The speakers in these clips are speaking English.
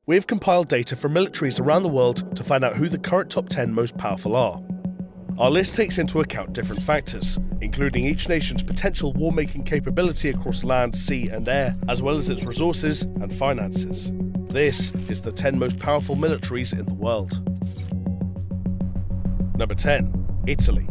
We have compiled data from militaries around the world to find out who the current top 10 most powerful are. Our list takes into account different factors, including each nation's potential war-making capability across land, sea and air, as well as its resources and finances. This is the 10 most powerful militaries in the world. Number 10. Italy.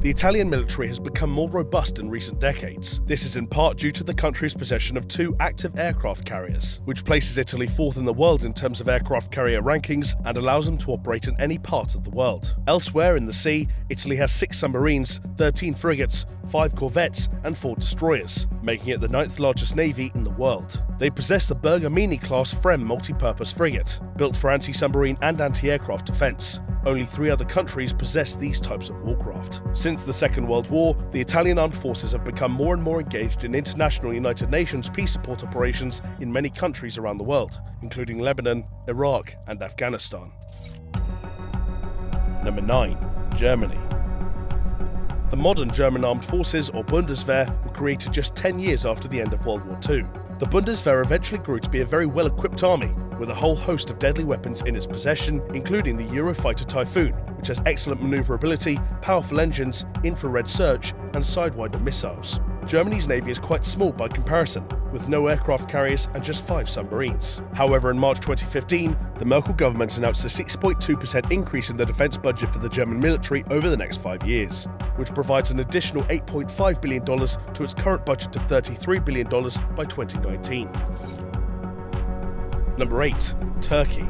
The Italian military has become more robust in recent decades. This is in part due to the country's possession of 2 active aircraft carriers, which places Italy 4th in the world in terms of aircraft carrier rankings and allows them to operate in any part of the world. Elsewhere in the sea, Italy has 6 submarines, 13 frigates, 5 corvettes and 4 destroyers, making it the 9th largest navy in the world. They possess the Bergamini-class FREMM multi-purpose frigate, built for anti-submarine and anti-aircraft defense. Only 3 other countries possess these types of warcraft. Since the Second World War, the Italian armed forces have become more and more engaged in international United Nations peace support operations in many countries around the world, including Lebanon, Iraq and Afghanistan. Number 9. Germany. The modern German armed forces, or Bundeswehr, were created just 10 years after the end of World War II. The Bundeswehr eventually grew to be a very well-equipped army, with a whole host of deadly weapons in its possession, including the Eurofighter Typhoon, which has excellent maneuverability, powerful engines, infrared search, and Sidewinder missiles. Germany's navy is quite small by comparison, with no aircraft carriers and just 5 submarines. However, in March 2015, the Merkel government announced a 6.2% increase in the defense budget for the German military over the next 5 years, which provides an additional $8.5 billion to its current budget of $33 billion by 2019. Number 8. Turkey.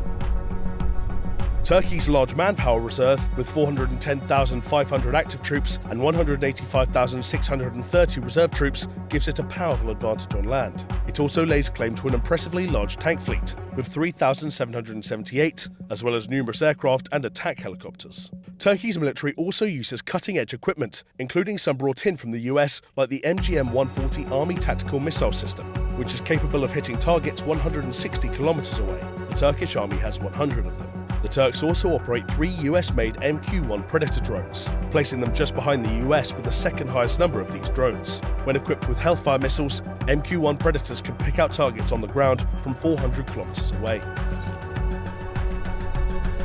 Turkey's large manpower reserve, with 410,500 active troops and 185,630 reserve troops, gives it a powerful advantage on land. It also lays claim to an impressively large tank fleet, with 3,778, as well as numerous aircraft and attack helicopters. Turkey's military also uses cutting-edge equipment, including some brought in from the US, like the MGM-140 Army Tactical Missile System, which is capable of hitting targets 160 kilometers away. The Turkish army has 100 of them. The Turks also operate 3 US-made MQ-1 Predator drones, placing them just behind the US with the second highest number of these drones. When equipped with Hellfire missiles, MQ-1 Predators can pick out targets on the ground from 400 kilometers away.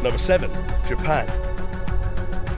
Number 7. Japan.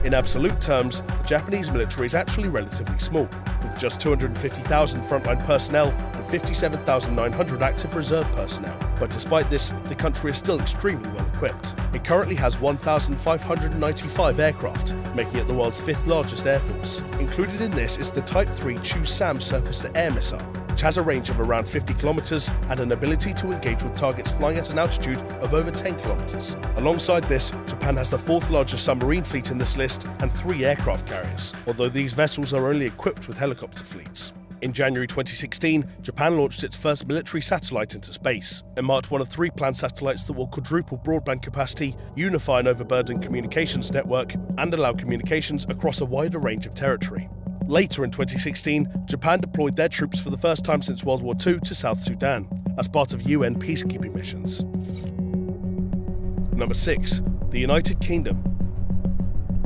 In absolute terms, the Japanese military is actually relatively small, with just 250,000 frontline personnel and 57,900 active reserve personnel. But despite this, the country is still extremely well equipped. It currently has 1,595 aircraft, making it the world's 5th largest air force. Included in this is the Type 3 Chu-Sam surface-to-air missile, which has a range of around 50 kilometers and an ability to engage with targets flying at an altitude of over 10 kilometers. Alongside this, Japan has the 4th largest submarine fleet in this list and 3 aircraft carriers, although these vessels are only equipped with helicopter fleets. In January 2016, Japan launched its first military satellite into space. It marked one of 3 planned satellites that will quadruple broadband capacity, unify an overburdened communications network, and allow communications across a wider range of territory. Later in 2016, Japan deployed their troops for the first time since World War II to South Sudan, as part of UN peacekeeping missions. Number 6. The United Kingdom.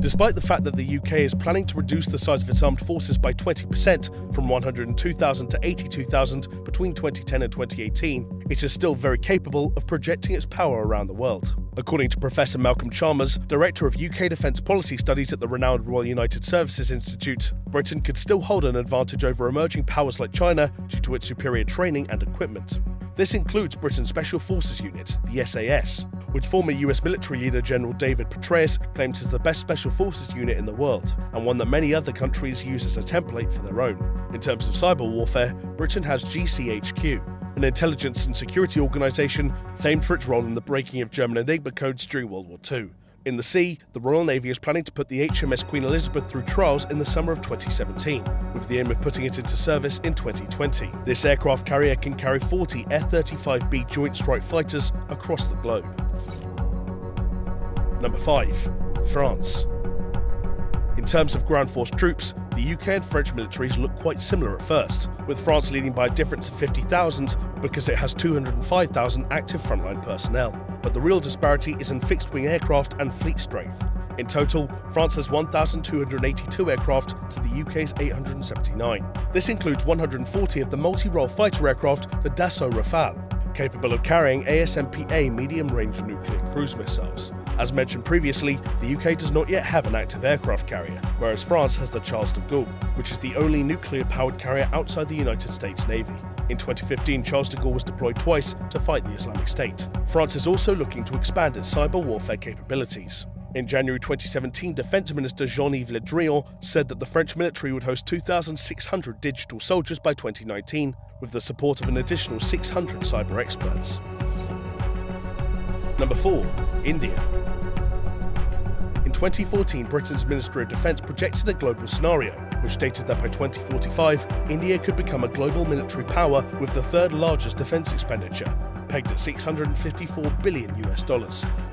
Despite the fact that the UK is planning to reduce the size of its armed forces by 20% from 102,000 to 82,000 between 2010 and 2018, it is still very capable of projecting its power around the world. According to Professor Malcolm Chalmers, Director of UK Defence Policy Studies at the renowned Royal United Services Institute, Britain could still hold an advantage over emerging powers like China due to its superior training and equipment. This includes Britain's Special Forces Unit, the SAS, which former US military leader General David Petraeus claims is the best special forces unit in the world, and one that many other countries use as a template for their own. In terms of cyber warfare, Britain has GCHQ, an intelligence and security organisation famed for its role in the breaking of German Enigma codes during World War II. In the sea, the Royal Navy is planning to put the HMS Queen Elizabeth through trials in the summer of 2017, with the aim of putting it into service in 2020. This aircraft carrier can carry 40 F-35B Joint Strike Fighters across the globe. Number 5. France. In terms of ground force troops, the UK and French militaries look quite similar at first, with France leading by a difference of 50,000 because it has 205,000 active frontline personnel. But the real disparity is in fixed-wing aircraft and fleet strength. In total, France has 1,282 aircraft to the UK's 879. This includes 140 of the multi-role fighter aircraft, the Dassault Rafale, capable of carrying ASMPA medium-range nuclear cruise missiles. As mentioned previously, the UK does not yet have an active aircraft carrier, whereas France has the Charles de Gaulle, which is the only nuclear-powered carrier outside the United States Navy. In 2015, Charles de Gaulle was deployed twice to fight the Islamic State. France is also looking to expand its cyber warfare capabilities. In January 2017, Defense Minister Jean-Yves Le Drian said that the French military would host 2,600 digital soldiers by 2019, with the support of an additional 600 cyber experts. Number 4. India. In 2014, Britain's Ministry of Defence projected a global scenario, which stated that by 2045, India could become a global military power with the third largest defence expenditure, pegged at $654 billion.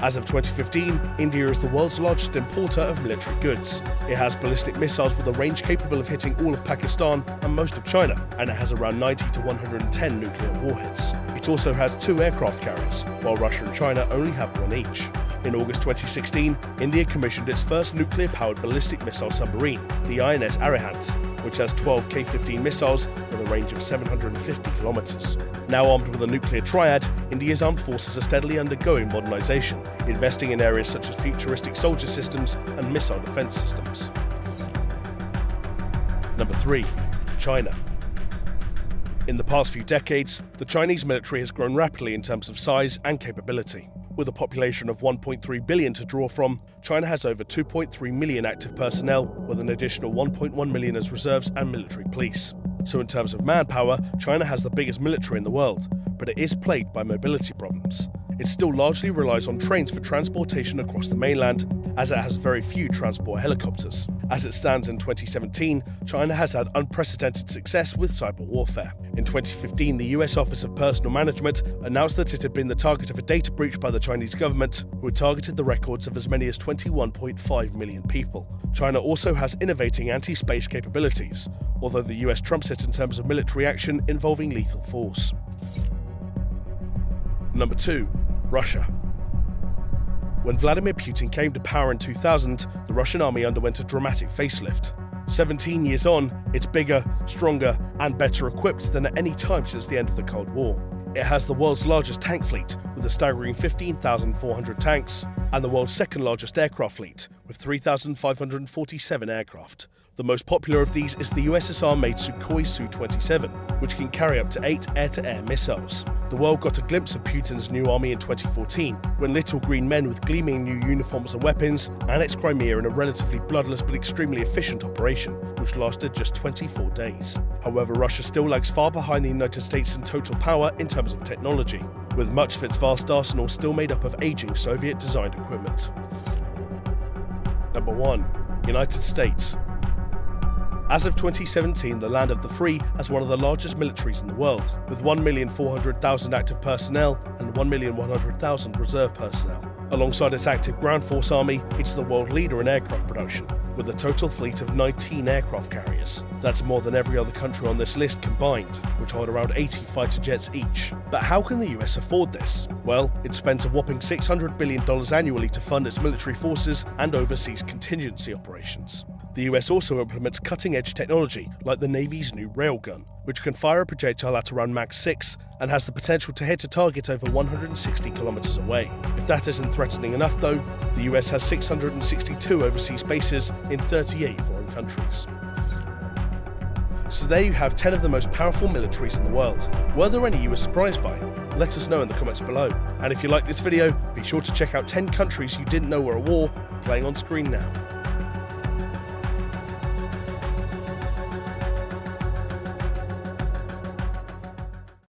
As of 2015, India is the world's largest importer of military goods. It has ballistic missiles with a range capable of hitting all of Pakistan and most of China, and it has around 90 to 110 nuclear warheads. It also has 2 aircraft carriers, while Russia and China only have 1 each. In August 2016, India commissioned its first nuclear-powered ballistic missile submarine, the INS Arihant, which has 12 K-15 missiles with a range of 750 kilometers. Now armed with a nuclear triad, India's armed forces are steadily undergoing modernization, investing in areas such as futuristic soldier systems and missile defense systems. Number 3. China. In the past few decades, the Chinese military has grown rapidly in terms of size and capability. With a population of 1.3 billion to draw from, China has over 2.3 million active personnel, with an additional 1.1 million as reserves and military police. So in terms of manpower, China has the biggest military in the world, but it is plagued by mobility problems. It still largely relies on trains for transportation across the mainland, as it has very few transport helicopters. As it stands in 2017, China has had unprecedented success with cyber warfare. In 2015, the US Office of Personnel Management announced that it had been the target of a data breach by the Chinese government, who had targeted the records of as many as 21.5 million people. China also has innovating anti-space capabilities, although the US trumps it in terms of military action involving lethal force. Number 2. Russia. When Vladimir Putin came to power in 2000, the Russian army underwent a dramatic facelift. 17 years on, it's bigger, stronger, and better equipped than at any time since the end of the Cold War. It has the world's largest tank fleet, with a staggering 15,400 tanks, and the world's second largest aircraft fleet, with 3,547 aircraft. The most popular of these is the USSR-made Sukhoi Su-27, which can carry up to 8 air-to-air missiles. The world got a glimpse of Putin's new army in 2014, when little green men with gleaming new uniforms and weapons annexed Crimea in a relatively bloodless but extremely efficient operation, which lasted just 24 days. However, Russia still lags far behind the United States in total power in terms of technology, with much of its vast arsenal still made up of aging Soviet-designed equipment. Number 1. United States. As of 2017, the land of the free has one of the largest militaries in the world, with 1,400,000 active personnel and 1,100,000 reserve personnel. Alongside its active ground force army, it's the world leader in aircraft production, with a total fleet of 19 aircraft carriers. That's more than every other country on this list combined, which hold around 80 fighter jets each. But how can the US afford this? Well, it spends a whopping $600 billion annually to fund its military forces and overseas contingency operations. The US also implements cutting-edge technology like the Navy's new railgun, which can fire a projectile at around Mach 6 and has the potential to hit a target over 160 kilometers away. If that isn't threatening enough though, the US has 662 overseas bases in 38 foreign countries. So there you have 10 of the most powerful militaries in the world. Were there any you were surprised by? Let us know in the comments below. And if you like this video, be sure to check out 10 countries you didn't know were at war, playing on screen now.